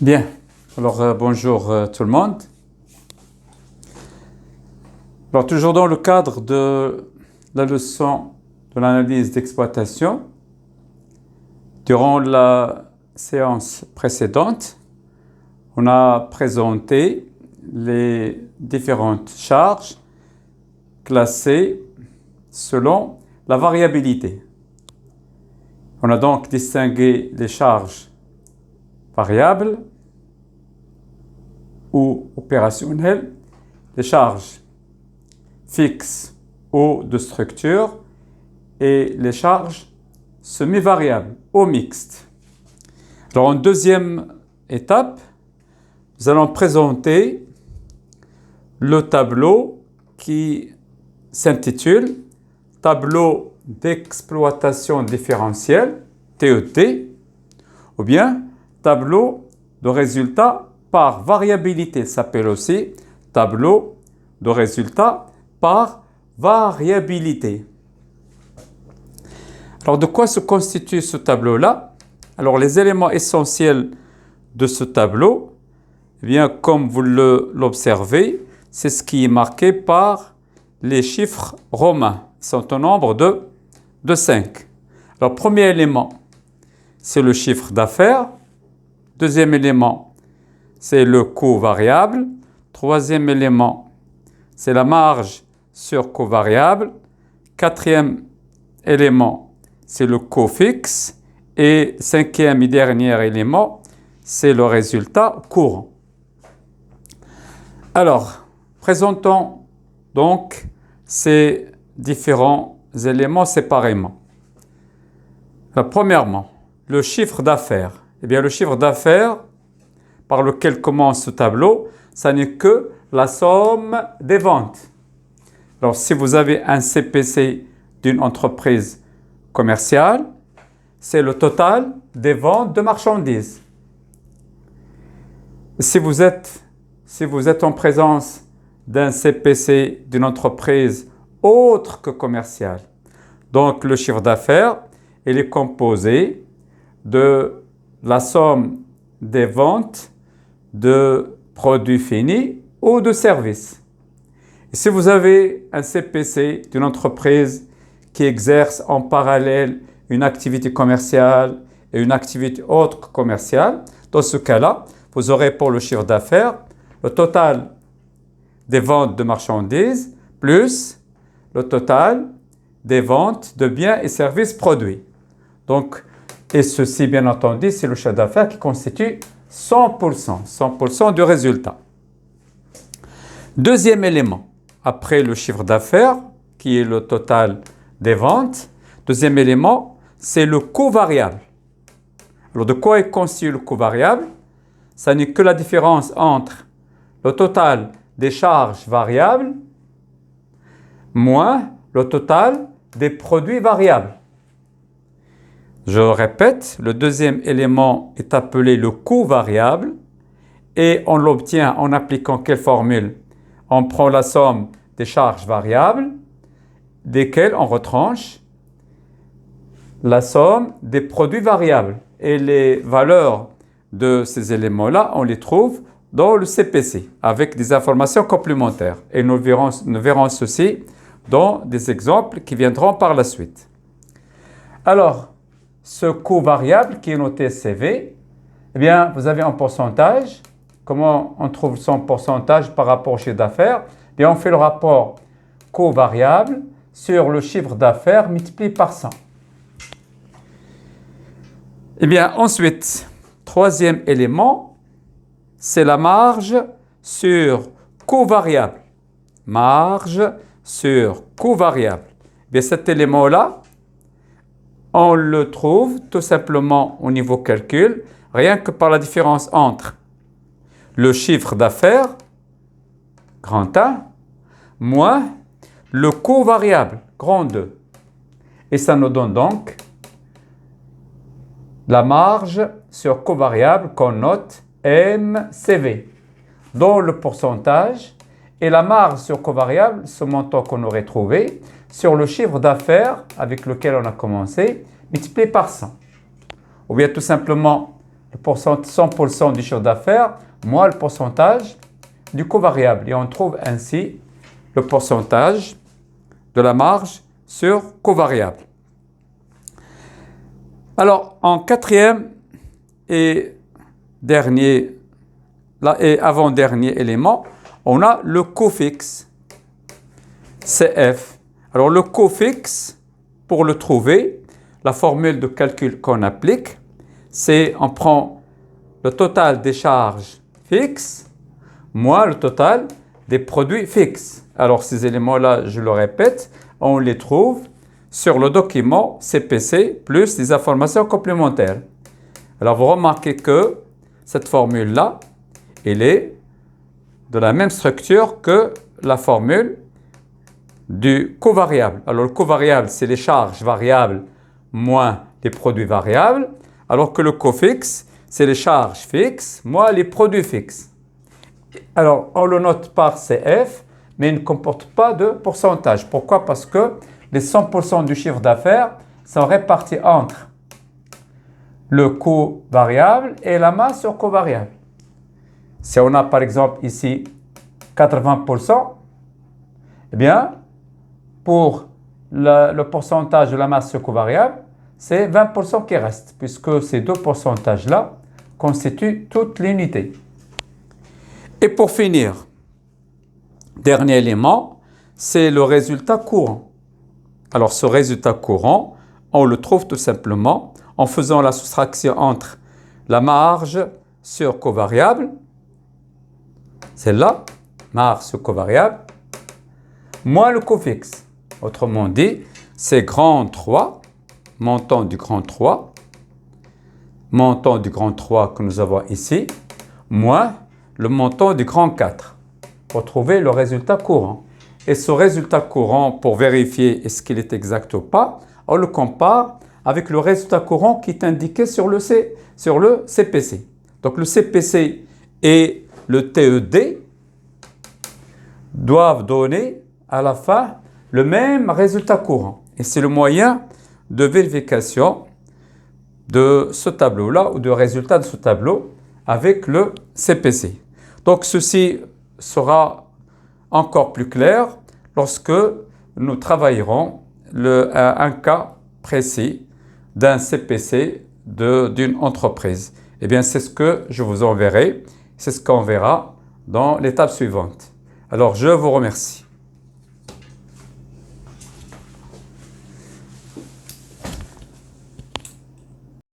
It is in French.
Bien, alors bonjour tout le monde. Alors toujours dans le cadre de la leçon de l'analyse d'exploitation, durant la séance précédente, on a présenté les différentes charges classées selon la variabilité. On a donc distingué les charges variables ou opérationnelles, les charges fixes ou de structure et les charges semi-variables ou mixtes. Alors en deuxième étape, nous allons présenter le tableau qui s'intitule Tableau d'exploitation différentielle, TET, ou bien tableau de résultats par variabilité, s'appelle aussi tableau de résultats par variabilité. Alors, de quoi se constitue ce tableau-là? Alors, les éléments essentiels de ce tableau, eh bien, comme vous l'observez, c'est ce qui est marqué par les chiffres romains. Ils sont au nombre de 5. Alors, premier élément, c'est le chiffre d'affaires. Deuxième élément, c'est le coût variable. Troisième élément, c'est la marge sur coût variable. Quatrième élément, c'est le coût fixe. Et cinquième et dernier élément, c'est le résultat courant. Alors, présentons donc ces différents éléments séparément. Premièrement, le chiffre d'affaires. Eh bien, le chiffre d'affaires par lequel commence ce tableau, ça n'est que la somme des ventes. Alors, si vous avez un CPC d'une entreprise commerciale, c'est le total des ventes de marchandises. Si vous êtes en présence d'un CPC d'une entreprise autre que commerciale, donc le chiffre d'affaires, il est composé de la somme des ventes de produits finis ou de services. Et si vous avez un CPC d'une entreprise qui exerce en parallèle une activité commerciale et une activité autre que commerciale, dans ce cas-là, vous aurez pour le chiffre d'affaires le total des ventes de marchandises plus le total des ventes de biens et services produits. Donc, et ceci, bien entendu, c'est le chiffre d'affaires qui constitue 100% du résultat. Deuxième élément, après le chiffre d'affaires, qui est le total des ventes, deuxième élément, c'est le coût variable. Alors, de quoi est constitué le coût variable? Ça n'est que la différence entre le total des charges variables moins le total des produits variables. Je répète, le deuxième élément est appelé le coût variable et on l'obtient en appliquant quelle formule? On prend la somme des charges variables desquelles on retranche la somme des produits variables. Et les valeurs de ces éléments-là, on les trouve dans le CPC avec des informations complémentaires. Et nous verrons ceci dans des exemples qui viendront par la suite. Alors, ce coût variable qui est noté CV, eh bien, vous avez un pourcentage. Comment on trouve son pourcentage par rapport au chiffre d'affaires? Eh bien, on fait le rapport coût variable sur le chiffre d'affaires multiplié par 100. Eh bien, ensuite, troisième élément, c'est la marge sur coût variable. Marge sur coût variable. Eh bien, cet élément-là, on le trouve tout simplement au niveau calcul, rien que par la différence entre le chiffre d'affaires, grand A, moins le coût variable, grand 2. Et ça nous donne donc la marge sur coût variable qu'on note MCV, dont le pourcentage et la marge sur coût variable, ce montant qu'on aurait trouvé, sur le chiffre d'affaires avec lequel on a commencé, multiplié par 100. Ou bien tout simplement 100% du chiffre d'affaires moins le pourcentage du coût variable. Et on trouve ainsi le pourcentage de la marge sur coût variable. Alors, en quatrième et dernier, et avant-dernier élément, on a le coût fixe, CF. Alors, le coût fixe, pour le trouver, la formule de calcul qu'on applique, c'est on prend le total des charges fixes moins le total des produits fixes. Alors, ces éléments-là, je le répète, on les trouve sur le document CPC plus les informations complémentaires. Alors, vous remarquez que cette formule-là, elle est de la même structure que la formule du coût variable. Alors, le coût variable, c'est les charges variables moins les produits variables, alors que le coût fixe, c'est les charges fixes moins les produits fixes. Alors, on le note par CF, mais il ne comporte pas de pourcentage. Pourquoi? Parce que les 100% du chiffre d'affaires sont répartis entre le coût variable et la masse sur coût variable. Si on a par exemple ici 80%, eh bien, pour le pourcentage de la masse sur coût variable, c'est 20% qui reste, puisque ces deux pourcentages-là constituent toute l'unité. Et pour finir, dernier élément, c'est le résultat courant. Alors, ce résultat courant, on le trouve tout simplement en faisant la soustraction entre la marge sur coût variable, celle-là, marge sur coût variable, moins le coût fixe. Autrement dit, c'est grand 3, montant du grand 3 que nous avons ici, moins le montant du grand 4 pour trouver le résultat courant. Et ce résultat courant, pour vérifier est-ce qu'il est exact ou pas, on le compare avec le résultat courant qui est indiqué sur le CPC. Donc le CPC et le TED doivent donner à la fin le même résultat courant. Et c'est le moyen de vérification de ce tableau-là ou de résultat de ce tableau avec le CPC. Donc ceci sera encore plus clair lorsque nous travaillerons un cas précis d'un CPC d'une entreprise. Eh bien, c'est ce que je vous enverrai, c'est ce qu'on verra dans l'étape suivante. Alors, je vous remercie.